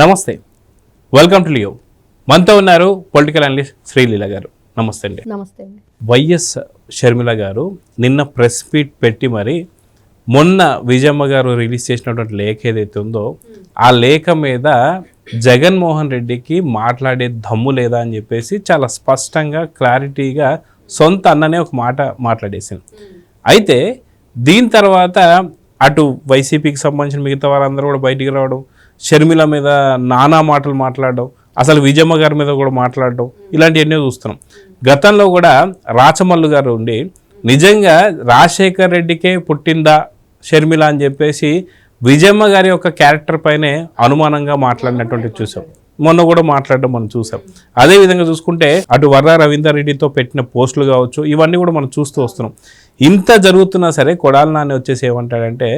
నమస్తే, welcome to Leo. మనతో ఉన్నారు పొలిటికల్ అనలిస్ట్ శ్రీలీల గారు. నమస్తే అండి. నమస్తే అండి. వైఎస్ షర్మిల గారు నిన్న ప్రెస్ మీట్ పెట్టి మరి మొన్న విజయమ్మ గారు రిలీజ్ చేసినటువంటి లేఖ ఏదైతే ఉందో ఆ లేఖ మీద జగన్మోహన్ రెడ్డికి మాట్లాడే దమ్ము లేదా అని చెప్పేసి చాలా స్పష్టంగా క్లారిటీగా సొంత అన్ననే ఒక మాట మాట్లాడేసింది. అయితే దీని తర్వాత అటు వైసీపీకి సంబంధించిన మిగతా వారందరూ కూడా బయటికి రావడం, షర్మిల మీద నానా మాటలు మాట్లాడడం, అసలు విజయమ్మ గారి మీద కూడా మాట్లాడడం, ఇలాంటివన్నీ చూస్తున్నాం. గతంలో కూడా రాచమల్లు గారు ఉండి నిజంగా రాజశేఖర్ రెడ్డికే పుట్టిందా షర్మిల అని చెప్పేసి విజయమ్మ గారి యొక్క క్యారెక్టర్ పైనే అనుమానంగా మాట్లాడినటువంటి చూసాం. మొన్న కూడా మాట్లాడడం మనం చూసాం. అదేవిధంగా చూసుకుంటే అటు వర్రా రవీందర్ రెడ్డితో పెట్టిన పోస్టులు కావచ్చు, ఇవన్నీ కూడా మనం చూస్తూ వస్తున్నాం. ఇంత జరుగుతున్నా సరే కొడాలి నాని వచ్చేసి ఏమంటాడంటే,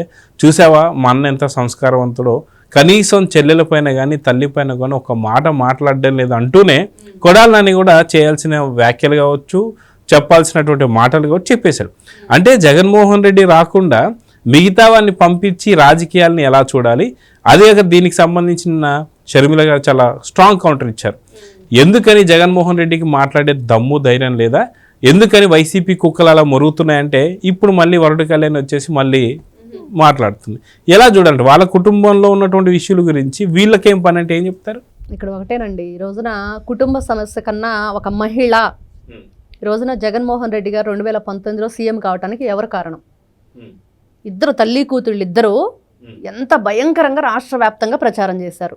చూసావా మా అన్న ఎంత సంస్కారవంతుడో, కనీసం చెల్లెల పైన కానీ తల్లి పైన కానీ ఒక మాట మాట్లాడడం లేదు అంటూనే కొడాలి నాని కూడా చేయాల్సిన వ్యాఖ్యలు కావచ్చు, చెప్పాల్సినటువంటి మాటలు కావచ్చు చెప్పేశాడు. అంటే జగన్మోహన్ రెడ్డి రాకుండా మిగతా వాడిని పంపించి రాజకీయాలని ఎలా చూడాలి, అదే దీనికి సంబంధించిన షర్మిల గారు చాలా స్ట్రాంగ్ కౌంటర్ ఇచ్చారు. ఎందుకని జగన్మోహన్ రెడ్డికి మాట్లాడే దమ్ము ధైర్యం లేదా, ఎందుకని వైసీపీ కుక్కలు అలా మొరుగుతున్నాయంటే ఇప్పుడు మళ్ళీ వరడు కళ్యాణ్ వచ్చేసి మళ్ళీ మాట్లాడుతుంది. ఎలా చూడాలంటే వాళ్ళ కుటుంబంలో ఉన్నటువంటి విషయాల గురించి వీళ్ళకేం పని అంటే ఏం చెప్తారు? ఇక్కడ ఒకటేనండి, ఈ రోజున కుటుంబ సమస్య కన్నా ఒక మహిళ ఈ రోజున జగన్మోహన్ రెడ్డి గారు 2019లో సీఎం కావడానికి ఎవరు కారణం? ఇద్దరు తల్లి కూతుళ్ళు ఇద్దరు ఎంత భయంకరంగా రాష్ట్ర వ్యాప్తంగా ప్రచారం చేశారు,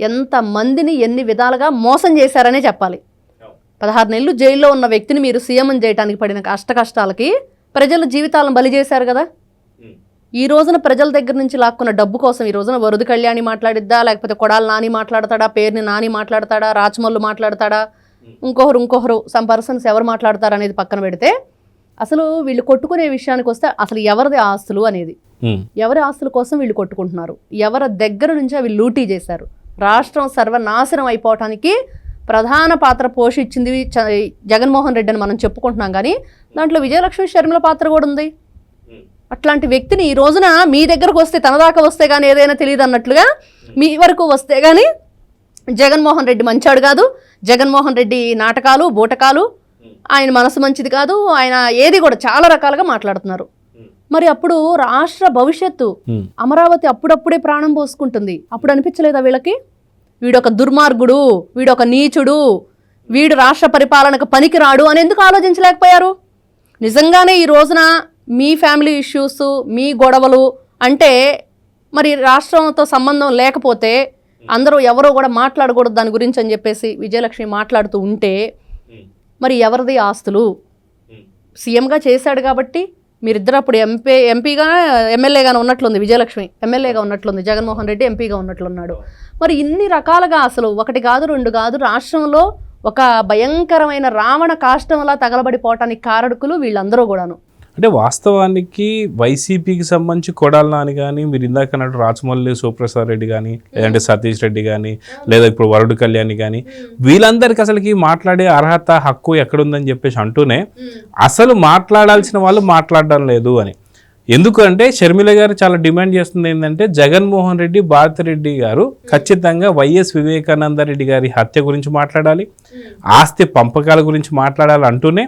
ఎంత మందిని ఎన్ని విధాలుగా మోసం చేశారనే చెప్పాలి. 16 నెలలు జైల్లో ఉన్న వ్యక్తిని మీరు సీఎం చేయడానికి పడిన కష్టాలకి ప్రజల జీవితాలను బలి చేశారు కదా. ఈ రోజున ప్రజల దగ్గర నుంచి లాక్కున్న డబ్బు కోసం ఈ రోజున వరద కళ్యాణి మాట్లాడిద్దా, లేకపోతే కొడాలి నాని మాట్లాడతాడా, పేరుని నాని మాట్లాడతాడా, రాచమల్లు మాట్లాడతాడా, ఇంకొకరు సమ్ పర్సన్స్ ఎవరు మాట్లాడతారు అనేది పక్కన పెడితే, అసలు వీళ్ళు కొట్టుకునే విషయానికి వస్తే అసలు ఎవరిది ఆస్తులు అనేది, ఎవరి ఆస్తుల కోసం వీళ్ళు కొట్టుకుంటున్నారు, ఎవరి దగ్గర నుంచి అవి లూటీ చేశారు, రాష్ట్రం సర్వనాశనం అయిపోవటానికి ప్రధాన పాత్ర పోషించింది జగన్మోహన్ రెడ్డి అని మనం చెప్పుకుంటున్నాం. కానీ దాంట్లో విజయలక్ష్మి షర్మిల పాత్ర కూడా ఉంది. అట్లాంటి వ్యక్తిని ఈ రోజున మీ దగ్గరకు వస్తే, తన దాకా వస్తే కానీ ఏదైనా తెలియదు అన్నట్లుగా మీ వరకు వస్తే కానీ జగన్మోహన్ రెడ్డి మంచాడు కాదు, జగన్మోహన్ రెడ్డి నాటకాలు బూటకాలు, ఆయన మనసు మంచిది కాదు, ఆయన ఏది కూడా చాలా రకాలుగా మాట్లాడుతున్నారు. మరి అప్పుడు రాష్ట్ర భవిష్యత్తు అమరావతి అప్పుడప్పుడే ప్రాణం పోసుకుంటుంది. అప్పుడు అనిపించలేదా వీళ్ళకి, వీడొక దుర్మార్గుడు, వీడొక నీచుడు, వీడు రాష్ట్ర పరిపాలనకు పనికిరాడు అని ఎందుకు ఆలోచించలేకపోయారు? నిజంగానే ఈ రోజున మీ ఫ్యామిలీ ఇష్యూస్, మీ గొడవలు అంటే మరి రాష్ట్రంతో సంబంధం లేకపోతే అందరూ ఎవరో కూడా మాట్లాడకూడదు దాని గురించి అని చెప్పేసి విజయలక్ష్మి మాట్లాడుతూ ఉంటే, మరి ఎవరిది ఆస్తులు? సీఎంగా చేశాడు కాబట్టి మీరిద్దరు అప్పుడు ఎంపీగా ఎమ్మెల్యేగా ఉన్నట్లుంది, విజయలక్ష్మి ఎమ్మెల్యేగా ఉన్నట్లుంది, జగన్మోహన్ రెడ్డి ఎంపీగా ఉన్నట్లున్నాడు. మరి ఇన్ని రకాలుగా అసలు ఒకటి కాదు రెండు కాదు రాష్ట్రంలో ఒక భయంకరమైన రావణ కాష్టంలా తగలబడిపోవటానికి కారకులు వీళ్ళందరూ కూడాను. అంటే వాస్తవానికి వైసీపీకి సంబంధించి కొడాలి నాని కానీ, మీరు ఇందాక అన్నట్టు రాచమల్లి శివప్రసాద్ రెడ్డి కానీ, లేదంటే సతీష్ రెడ్డి కానీ, లేదా ఇప్పుడు వరడు కళ్యాణి కానీ, వీళ్ళందరికీ అసలుకి మాట్లాడే అర్హత హక్కు ఎక్కడుందని చెప్పేసి అంటూనే అసలు మాట్లాడాల్సిన వాళ్ళు మాట్లాడడం లేదు అని. ఎందుకంటే షర్మిల గారు చాలా డిమాండ్ చేస్తుంది ఏంటంటే, జగన్మోహన్ రెడ్డి భారతిరెడ్డి గారు ఖచ్చితంగా వైఎస్ వివేకానంద రెడ్డి గారి హత్య గురించి మాట్లాడాలి, ఆస్తి పంపకాల గురించి మాట్లాడాలి అంటూనే.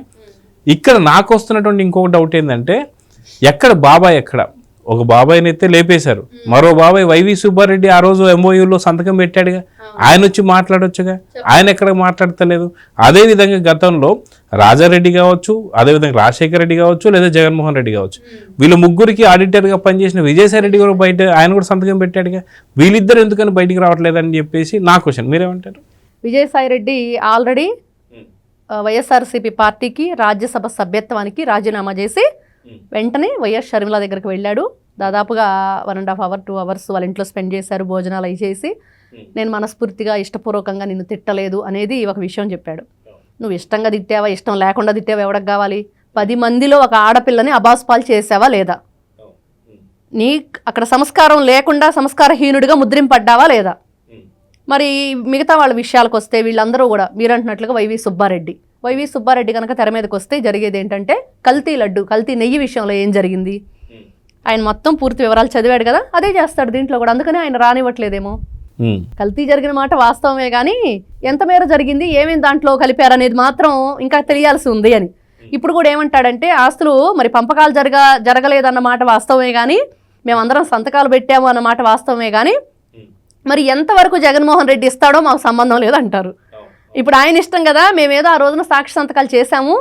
ఇక్కడ నాకు వస్తున్నటువంటి ఇంకొక డౌట్ ఏంటంటే, ఎక్కడ బాబాయ్ ఎక్కడ? ఒక బాబాయ్ని అయితే లేపేశారు, మరో బాబాయ్ వైవి సుబ్బారెడ్డి ఆ రోజు ఎంఓయూలో సంతకం పెట్టాడుగా, ఆయన వచ్చి మాట్లాడొచ్చుగా, ఆయన ఎక్కడ మాట్లాడతలేదు. అదేవిధంగా గతంలో రాజారెడ్డి కావచ్చు, అదేవిధంగా రాజశేఖర రెడ్డి కావచ్చు, లేదా జగన్మోహన్ రెడ్డి కావచ్చు, వీళ్ళ ముగ్గురికి ఆడిటర్గా పనిచేసిన విజయసాయి రెడ్డి కూడా బయట ఆయన కూడా సంతకం పెట్టాడుగా. వీళ్ళిద్దరు ఎందుకని బయటికి రావట్లేదని చెప్పేసి నా క్వశ్చన్. మీరేమంటారు? విజయసాయి రెడ్డి ఆల్రెడీ వైఎస్ఆర్సీపీ పార్టీకి రాజ్యసభ సభ్యత్వానికి రాజీనామా చేసి వెంటనే వైఎస్ షర్మిల దగ్గరికి వెళ్ళాడు. దాదాపుగా 1.5 hours 2 hours వాళ్ళ ఇంట్లో స్పెండ్ చేశారు, భోజనాలు అవి చేసి. నేను మనస్ఫూర్తిగా ఇష్టపూర్వకంగా నిన్ను తిట్టలేదు అనేది ఒక విషయం చెప్పాడు. నువ్వు ఇష్టంగా తిట్టావా, ఇష్టం లేకుండా తిట్టావా, ఎవరికి కావాలి? 10 మందిలో ఒక ఆడపిల్లని అబాస్పాలు చేసావా లేదా? నీ అక్కడ సంస్కారం లేకుండా సంస్కారహీనుడిగా ముద్రింపడ్డావా లేదా? మరి మిగతా వాళ్ళ విషయాలకు వస్తే వీళ్ళందరూ కూడా మీరు అంటున్నట్లుగా వైవి సుబ్బారెడ్డి కనుక తెర మీదకి వస్తే జరిగేది ఏంటంటే, కల్తీ లడ్డు, కల్తీ నెయ్యి విషయంలో ఏం జరిగింది ఆయన మొత్తం పూర్తి వివరాలు చదివాడు కదా, అదే చేస్తాడు దీంట్లో కూడా. అందుకని ఆయన రానివ్వట్లేదేమో. కల్తీ జరిగిన మాట వాస్తవమే కానీ ఎంత మేర జరిగింది, ఏమేమి దాంట్లో కలిపారనేది మాత్రం ఇంకా తెలియాల్సి ఉంది అని. ఇప్పుడు కూడా ఏమంటాడంటే ఆస్తులు మరి పంపకాలు జరగలేదన్న మాట వాస్తవమే కానీ మేమందరం సంతకాలు పెట్టాము అన్న మాట వాస్తవమే కానీ మరి ఎంతవరకు జగన్మోహన్ రెడ్డి ఇస్తాడో మాకు సంబంధం లేదు అంటారు. ఇప్పుడు ఆయన ఇష్టం కదా, మేమేదో ఆ రోజున సాక్షి సంతకాలు చేశాము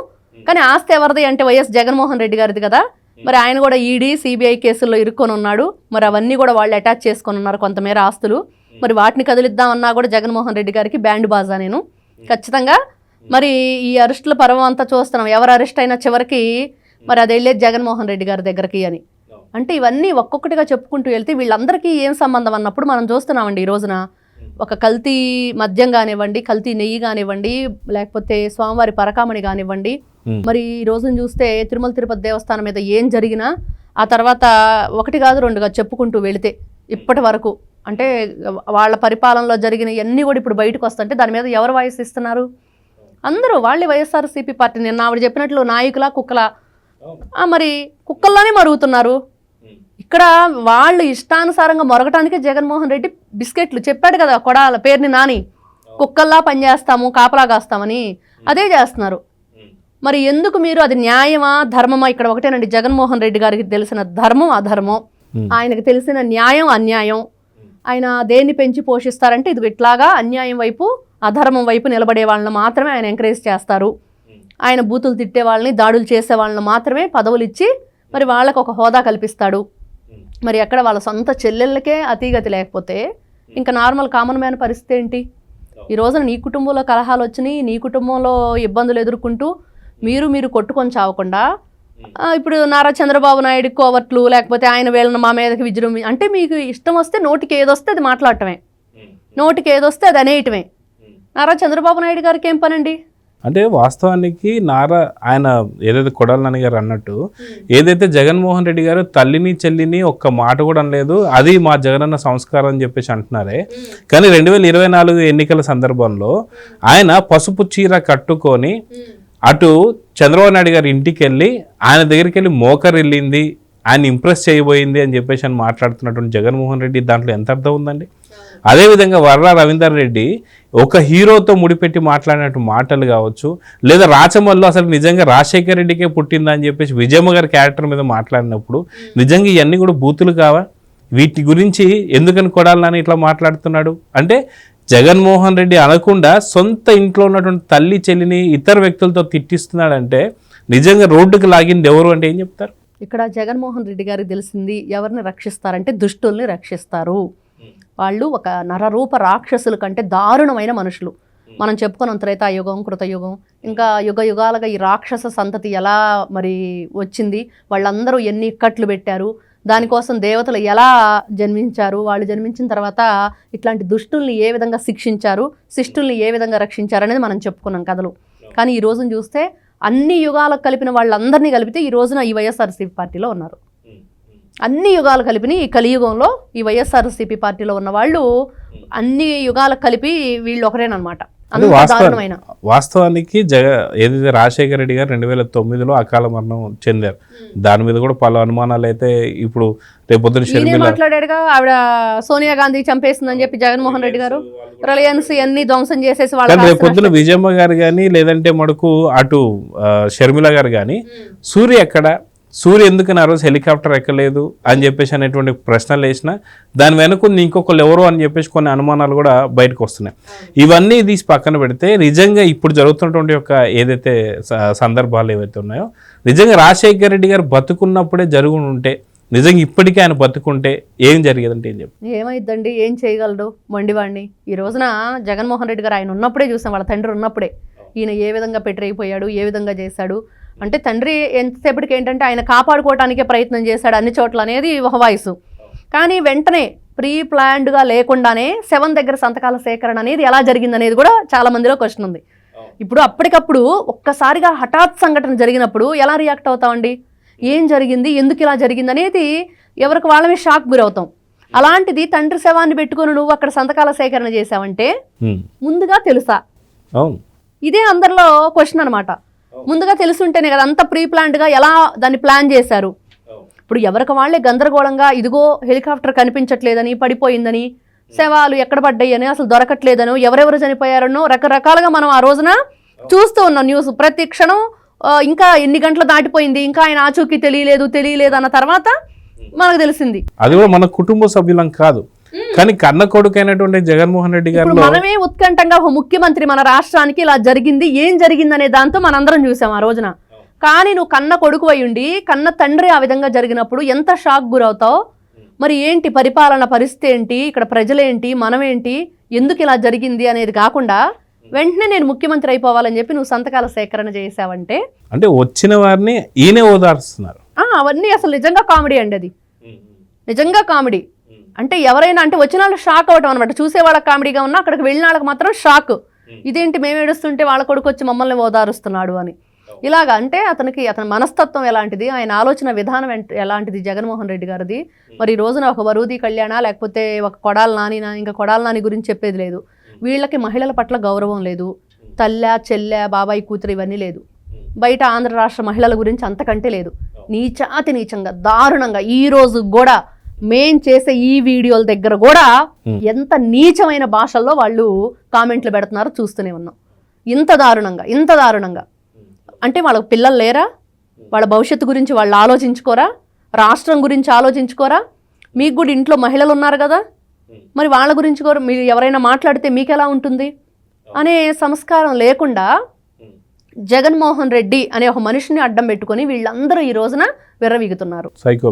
కానీ ఆస్తి ఎవరిది అంటే వైఎస్ జగన్మోహన్ రెడ్డి గారిది కదా. మరి ఆయన కూడా ఈడీ సిబిఐ కేసుల్లో ఇరుక్కొని ఉన్నాడు. మరి అవన్నీ కూడా వాళ్ళు అటాచ్ చేసుకొని ఉన్నారు కొంతమేర ఆస్తులు. మరి వాటిని కదిలిద్దామన్నా కూడా జగన్మోహన్ రెడ్డి గారికి బ్యాండ్ బాజా నేను ఖచ్చితంగా. మరి ఈ అరెస్టుల పర్వం అంతా చూస్తున్నాం, ఎవరు అరెస్ట్ అయినా చివరికి మరి అది వెళ్ళేది జగన్మోహన్ రెడ్డి గారి దగ్గరికి అని. అంటే ఇవన్నీ ఒక్కొక్కటిగా చెప్పుకుంటూ వెళ్తే వీళ్ళందరికీ ఏం సంబంధం అన్నప్పుడు మనం చూస్తున్నామండి ఈ రోజున ఒక కల్తీ మద్యం కానివ్వండి, కల్తీ నెయ్యి కానివ్వండి, లేకపోతే స్వామివారి పరకామణి కానివ్వండి. మరి ఈ రోజున చూస్తే తిరుమల తిరుపతి దేవస్థానం మీద ఏం జరిగినా ఆ తర్వాత 1 కాదు 2 కాదు చెప్పుకుంటూ వెళితే ఇప్పటి వరకు అంటే వాళ్ళ పరిపాలనలో జరిగిన అన్నీ కూడా ఇప్పుడు బయటకు వస్తుంటే దాని మీద ఎవరు వాయిస్ ఇస్తున్నారు? అందరూ వాళ్ళే వైఎస్ఆర్సీపీ పార్టీ. నిన్న ఆవిడ చెప్పినట్లు నాయకులా కుక్కలా, మరి కుక్కల్లానే మరుగుతున్నారు. ఇక్కడ వాళ్ళు ఇష్టానుసారంగా మొరగటానికే జగన్మోహన్ రెడ్డి బిస్కెట్లు చెప్పాడు కదా, కొడాల పేరుని నాని కుక్కల్లా పనిచేస్తాము కాపలా కాస్తామని, అదే చేస్తున్నారు. మరి ఎందుకు మీరు అది న్యాయమా ధర్మమా? ఇక్కడ ఒకటేనండి, జగన్మోహన్ రెడ్డి గారికి తెలిసిన ధర్మం అధర్మం, ఆయనకు తెలిసిన న్యాయం అన్యాయం. ఆయన దేన్ని పెంచి పోషిస్తారంటే ఇది ఇట్లాగా అన్యాయం వైపు అధర్మం వైపు నిలబడే వాళ్ళని మాత్రమే ఆయన ఎంకరేజ్ చేస్తారు. ఆయన బూతులు తిట్టే వాళ్ళని దాడులు చేసే వాళ్ళని మాత్రమే పదవులు ఇచ్చి మరి వాళ్ళకు ఒక హోదా కల్పిస్తాడు. మరి అక్కడ వాళ్ళ సొంత చెల్లెళ్ళకే అతీగతి లేకపోతే ఇంకా నార్మల్ కామన్ మ్యాన్ పరిస్థితి ఏంటి? ఈ రోజున నీ కుటుంబంలో కలహాలు వచ్చినాయి, నీ కుటుంబంలో ఇబ్బందులు ఎదుర్కొంటూ మీరు కొట్టుకొని చావకుండా ఇప్పుడు నారా చంద్రబాబు నాయుడు కోవట్లు లేకపోతే ఆయన వీళ్ళని మా మీదకి విజృంభి అంటే మీకు ఇష్టం వస్తే నోటికి ఏదొస్తే అది మాట్లాడటమే, నోటికి ఏదొస్తే అది అనేయటమే. నారా చంద్రబాబు నాయుడు గారికి ఏం పనండి? అంటే వాస్తవానికి ఆయన ఏదైతే కొడాల నాని గారు అన్నట్టు ఏదైతే జగన్మోహన్ రెడ్డి గారు తల్లిని చెల్లిని ఒక్క మాట కూడా అనలేదు, అది మా జగనన్న సంస్కారం అని చెప్పేసి అంటున్నారే. కానీ 2024 ఎన్నికల సందర్భంలో ఆయన పసుపు చీర కట్టుకొని అటు చంద్రబాబు నాయుడు గారి ఇంటికి వెళ్ళి ఆయన దగ్గరికి వెళ్ళి మోకరిల్లింది, ఆయన ఇంప్రెస్ చేయబోయింది అని చెప్పేసి అని మాట్లాడుతున్నటువంటి జగన్మోహన్ రెడ్డి దాంట్లో ఎంత అర్థం ఉందండి? అదేవిధంగా వర్రా రవీందర్ రెడ్డి ఒక హీరోతో ముడిపెట్టి మాట్లాడినట్టు మాటలు కావచ్చు, లేదా రాచమల్లు అసలు నిజంగా రాజశేఖర్ రెడ్డికే పుట్టిందా అని చెప్పేసి విజయమ్మ గారి క్యారెక్టర్ మీద మాట్లాడినప్పుడు నిజంగా ఇవన్నీ కూడా బూతులు కావా? వీటి గురించి ఎందుకని కొడాలని ఇట్లా మాట్లాడుతున్నాడు అంటే జగన్మోహన్ రెడ్డి అనకుండా సొంత ఇంట్లో ఉన్నటువంటి తల్లి చెల్లిని ఇతర వ్యక్తులతో తిట్టిస్తున్నాడంటే నిజంగా రోడ్డుకు లాగింది ఎవరు అంటే ఏం చెప్తారు? ఇక్కడ జగన్మోహన్ రెడ్డి గారికి తెలిసింది ఎవరిని రక్షిస్తారంటే దుష్టుల్ని రక్షిస్తారు. వాళ్ళు ఒక నరరూప రాక్షసుల కంటే దారుణమైన మనుషులు. మనం చెప్పుకున్నాం త్రేతాయుగం కృతయుగం, ఇంకా యుగ యుగాలుగా ఈ రాక్షస సంతతి ఎలా మరి వచ్చింది, వాళ్ళందరూ ఎన్ని ఇక్కట్లు పెట్టారు, దానికోసం దేవతలు ఎలా జన్మించారు, వాళ్ళు జన్మించిన తర్వాత ఇట్లాంటి దుష్టుల్ని ఏ విధంగా శిక్షించారు, శిష్టుల్ని ఏ విధంగా రక్షించారు అనేది మనం చెప్పుకున్నాం కథలు. కానీ ఈ రోజున చూస్తే అన్ని యుగాలకు కలిపిన వాళ్ళందరినీ కలిపితే ఈ రోజున ఈ వైఎస్ఆర్సీపీ పార్టీలో ఉన్నారు. అన్ని యుగాలు కలిపిన ఈ కలియుగంలో ఈ వైఎస్ఆర్సీపీ పార్టీలో ఉన్న వాళ్ళు అన్ని యుగాలకు కలిపి వీళ్ళు ఒకరేనమాట. వాస్తవానికి ఏదైతే రాజశేఖర రెడ్డి గారు 2009లో అకాల మరణం చెందారు, దాని మీద కూడా పలు అనుమానాలు అయితే ఇప్పుడు రేపొద్దున మాట్లాడాడుగా, ఆవిడ సోనియా గాంధీ చంపేస్తుందని చెప్పి జగన్మోహన్ రెడ్డి గారు రిలయన్స్ అన్ని ధ్వంసం చేసేసి వాళ్ళు రేపొద్దున విజయమ్మ గారు కానీ లేదంటే మనకు అటు షర్మిల గారు కానీ సూర్య ఎందుకని ఆ రోజు హెలికాప్టర్ ఎక్కలేదు అని చెప్పేసి అనేటువంటి ప్రశ్నలు వేసినా దాని వెనుక ఇంకొకళ్ళు ఎవరు అని చెప్పేసి కొన్ని అనుమానాలు కూడా బయటకు వస్తున్నాయి. ఇవన్నీ తీసి పక్కన పెడితే నిజంగా ఇప్పుడు జరుగుతున్నటువంటి యొక్క ఏదైతే సందర్భాలు ఏవైతే ఉన్నాయో నిజంగా రాజశేఖర రెడ్డి గారు బతుకున్నప్పుడే జరుగుని ఉంటే నిజంగా ఇప్పటికీ ఆయన బతుకుంటే ఏం జరిగేదంటే ఏం చెప్పి ఏమైందండి? ఏం చేయగలడు మొండివాడిని? ఈ రోజున జగన్మోహన్ రెడ్డి గారు ఆయన ఉన్నప్పుడే చూసాం, వాళ్ళ తండ్రి ఉన్నప్పుడే ఈయన ఏ విధంగా పెట్టరైపోయాడు, ఏ విధంగా చేశాడు అంటే తండ్రి ఎంతసేపటికి ఏంటంటే ఆయన కాపాడుకోవటానికే ప్రయత్నం చేశాడు అన్ని చోట్ల అనేది ఒక వాయిస్. కానీ వెంటనే ప్రీ ప్లాన్డ్గా లేకుండానే 7 దగ్గర సంతకాల సేకరణ అనేది ఎలా జరిగిందనేది కూడా చాలా మందిలో క్వశ్చన్ ఉంది. ఇప్పుడు అప్పటికప్పుడు ఒక్కసారిగా హఠాత్ సంఘటన జరిగినప్పుడు ఎలా రియాక్ట్ అవుతామండి? ఏం జరిగింది, ఎందుకు ఇలా జరిగింది అనేది ఎవరికి వాళ్ళమే షాక్ గురవుతాం. అలాంటిది తండ్రి శవాన్ని పెట్టుకుని నువ్వు అక్కడ సంతకాల సేకరణ చేసావంటే ముందుగా తెలుసా? ఇదే అందరిలో క్వశ్చన్ అనమాట. ముందుగా తెలుసుంటేనే కదా అంత ప్రీ ప్లాన్డ్గా ఎలా దాన్ని ప్లాన్ చేశారు. ఇప్పుడు ఎవరికి వాళ్ళే గందరగోళంగా ఇదిగో హెలికాప్టర్ కనిపించట్లేదని పడిపోయిందని శవాలు ఎక్కడ పడ్డాయని, అసలు దొరకట్లేదనో, ఎవరెవరు చనిపోయారనో రకరకాలుగా మనం ఆ రోజున చూస్తూ ఉన్నాం న్యూస్. ప్రతి క్షణం ఇంకా ఎన్ని గంటలు దాటిపోయింది, ఇంకా ఆయన ఆచూకీ తెలియలేదు అన్న తర్వాత మనకు తెలిసింది. అది కూడా మన కుటుంబ సభ్యులం కాదు, కానీ కన్న కొడుకైనటువంటి జగన్మోహన్ రెడ్డి గారు మనమే ఉత్కంఠంగా ఒక ముఖ్యమంత్రి మన రాష్ట్రానికి ఇలా జరిగింది, ఏం జరిగింది అనే దాంతో మనందరం చూసాం ఆ రోజున. కానీ నువ్వు కన్న కొడుకు అయ్యుండి కన్న తండ్రి ఆ విధంగా జరిగినప్పుడు ఎంత షాక్ గురవుతావు. మరి ఏంటి పరిపాలన పరిస్థితి ఏంటి, ఇక్కడ ప్రజలేంటి, మనమేంటి, ఎందుకు ఇలా జరిగింది అనేది కాకుండా వెంటనే నేను ముఖ్యమంత్రి అయిపోవాలని చెప్పి నువ్వు సంతకాల సేకరణ చేసావంటే, అంటే వచ్చిన వారిని ఈయనే ఓదార్స్తున్నారు. అవన్నీ అసలు నిజంగా కామెడీ అండి. అది నిజంగా కామెడీ. అంటే ఎవరైనా అంటే వచ్చిన వాళ్ళు షాక్ అవ్వటం అనమాట. చూసేవాళ్ళకి కామెడీగా ఉన్నా అక్కడికి వెళ్ళిన వాళ్ళకి మాత్రం షాక్. ఇదేంటి మేము ఏడుస్తుంటే వాళ్ళ కొడుకు వచ్చి మమ్మల్ని ఓదారుస్తున్నాడు అని. ఇలాగా అంటే అతని మనస్తత్వం ఎలాంటిది, ఆయన ఆలోచన విధానం ఎలాంటిది జగన్మోహన్ రెడ్డి గారిది. మరి ఈ రోజున ఒక వరూది కళ్యాణ లేకపోతే ఒక కొడాల నాని, ఇంకా కొడాల నాని గురించి చెప్పేది లేదు. వీళ్ళకి మహిళల పట్ల గౌరవం లేదు. తల్లె చెల్లె బాబాయి కూతురు ఇవన్నీ లేదు. బయట ఆంధ్ర రాష్ట్ర మహిళల గురించి అంతకంటే లేదు. నీచాతి నీచంగా దారుణంగా ఈ రోజు కూడా మేం చేసే ఈ వీడియోల దగ్గర కూడా ఎంత నీచమైన భాషల్లో వాళ్ళు కామెంట్లు పెడుతున్నారో చూస్తూనే ఉన్నాం. ఇంత దారుణంగా అంటే వాళ్ళకి పిల్లలు లేరా? వాళ్ళ భవిష్యత్తు గురించి వాళ్ళు ఆలోచించుకోరా? రాష్ట్రం గురించి ఆలోచించుకోరా? మీకు కూడా ఇంట్లో మహిళలు ఉన్నారు కదా, మరి వాళ్ళ గురించి కూడా మీరు ఎవరైనా మాట్లాడితే మీకు ఎలా ఉంటుంది అనే సంస్కారం లేకుండా జగన్మోహన్ రెడ్డి అనే ఒక మనిషిని అడ్డం పెట్టుకొని వీళ్ళందరూ ఈ రోజున విర్రవీగుతున్నారు. Psycho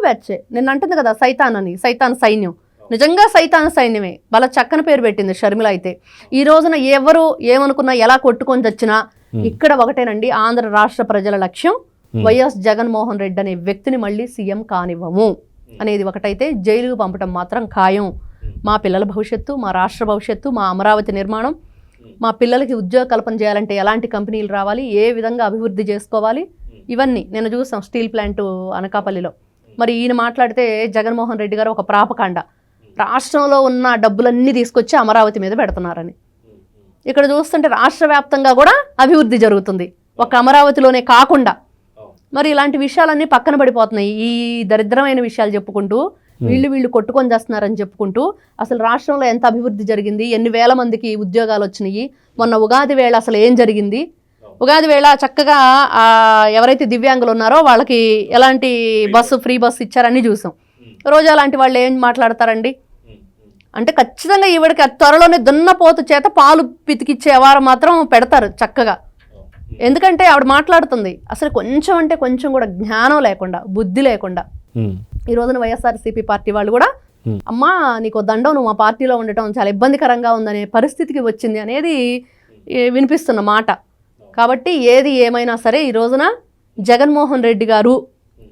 batch. నిన్న అంటుంది కదా సైతాన్ అని, సైతాన్ సైన్యం. నిజంగా సైతాన్ సైన్యమే. వాళ్ళ చక్కని పేరు పెట్టింది షర్మిల. అయితే ఈ రోజున ఎవరు ఏమనుకున్నా, ఎలా కొట్టుకొని తెచ్చినా ఇక్కడ ఒకటేనండి, ఆంధ్ర రాష్ట్ర ప్రజల లక్ష్యం వైఎస్ జగన్మోహన్ రెడ్డి అనే వ్యక్తిని మళ్ళీ సీఎం కానివ్వము అనేది ఒకటైతే, జైలుకు పంపటం మాత్రం ఖాయం. మా పిల్లల భవిష్యత్తు, మా రాష్ట్ర భవిష్యత్తు, మా అమరావతి నిర్మాణం, మా పిల్లలకి ఉద్యోగ కల్పన చేయాలంటే ఎలాంటి కంపెనీలు రావాలి, ఏ విధంగా అభివృద్ధి చేసుకోవాలి, ఇవన్నీ నేను చూసాం. స్టీల్ ప్లాంట్ అనకాపల్లిలో మరి ఈయన మాట్లాడితే జగన్మోహన్ రెడ్డి గారు ఒక ప్రాపకాండ, రాష్ట్రంలో ఉన్న డబ్బులన్నీ తీసుకొచ్చి అమరావతి మీద పెడుతున్నారని. ఇక్కడ చూస్తుంటే రాష్ట్ర వ్యాప్తంగా కూడా అభివృద్ధి జరుగుతుంది, ఒక అమరావతిలోనే కాకుండా. మరి ఇలాంటి విషయాలన్నీ పక్కన పడిపోతున్నాయి. ఈ దరిద్రమైన విషయాలు చెప్పుకుంటూ వీళ్ళు కొట్టుకొని చేస్తున్నారని చెప్పుకుంటూ అసలు రాష్ట్రంలో ఎంత అభివృద్ధి జరిగింది, ఎన్ని వేల మందికి ఉద్యోగాలు వచ్చినాయి, మొన్న ఉగాది వేళ అసలు ఏం జరిగింది, ఉగాది వేళ చక్కగా ఎవరైతే దివ్యాంగులు ఉన్నారో వాళ్ళకి ఎలాంటి ఫ్రీ బస్సు ఇచ్చారని చూసాం. రోజు అలాంటి వాళ్ళు ఏం మాట్లాడతారండి? అంటే ఖచ్చితంగా ఈవిడికి త్వరలోనే దున్నపోతు చేత పాలు పితికిచ్చే వారు మాత్రం పెడతారు చక్కగా. ఎందుకంటే ఆవిడ మాట్లాడుతుంది అసలు కొంచెం అంటే కొంచెం కూడా జ్ఞానం లేకుండా, బుద్ధి లేకుండా. ఈ రోజున వైఎస్ఆర్సీపీ పార్టీ వాళ్ళు కూడా అమ్మా నీకు దండం, నువ్వు మా పార్టీలో ఉండటం చాలా ఇబ్బందికరంగా ఉందనే పరిస్థితికి వచ్చింది అనేది వినిపిస్తున్న మాట. కాబట్టి ఏది ఏమైనా సరే ఈ రోజున జగన్మోహన్ రెడ్డి గారు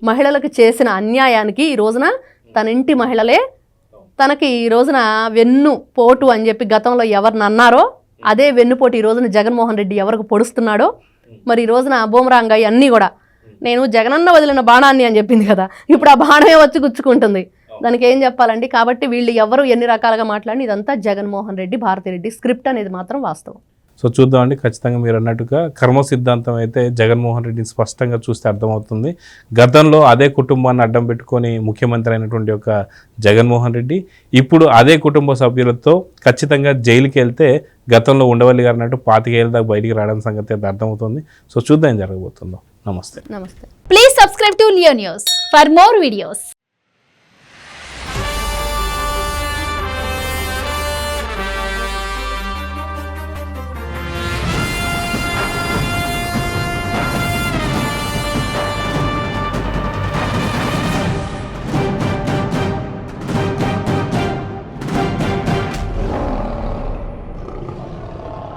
మహిళలకు చేసిన అన్యాయానికి ఈ రోజున తన ఇంటి మహిళలే తనకి ఈ రోజున వెన్ను పోటు అని చెప్పి గతంలో ఎవరిని అన్నారో అదే వెన్నుపోటు ఈ రోజున జగన్మోహన్ రెడ్డి ఎవరికి పొడుస్తున్నాడో. మరి ఈ రోజున బూమరాంగాయి అన్నీ కూడా నేను జగనన్న వదిలిన బాణాన్ని అని చెప్పింది కదా, ఇప్పుడు ఆ బాణమే వచ్చి గుచ్చుకుంటుంది. దానికి ఏం చెప్పాలండి? కాబట్టి వీళ్ళు ఎవరు ఎన్ని రకాలుగా మాట్లాడి ఇదంతా జగన్మోహన్ రెడ్డి, భారతిరెడ్డి స్క్రిప్ట్ అనేది మాత్రం వాస్తవం. సో చూద్దామండి, ఖచ్చితంగా మీరు అన్నట్టుగా కర్మ సిద్ధాంతం అయితే జగన్మోహన్ రెడ్డిని స్పష్టంగా చూస్తే అర్థమవుతుంది. గతంలో అదే కుటుంబాన్ని అడ్డం పెట్టుకొని ముఖ్యమంత్రి అయినటువంటి ఒక జగన్మోహన్ రెడ్డి ఇప్పుడు అదే కుటుంబ సభ్యులతో ఖచ్చితంగా జైలుకి వెళ్తే గతంలో ఉండవల్లి గారు అన్నట్టు 25 ఏళ్ళ దాకా బయటికి రావడం సంగతి అయితే అర్థమవుతుంది. సో చూద్దాం ఏం జరగబోతుందో. నమస్తే. నమస్తే. Please subscribe to Leo news for more videos.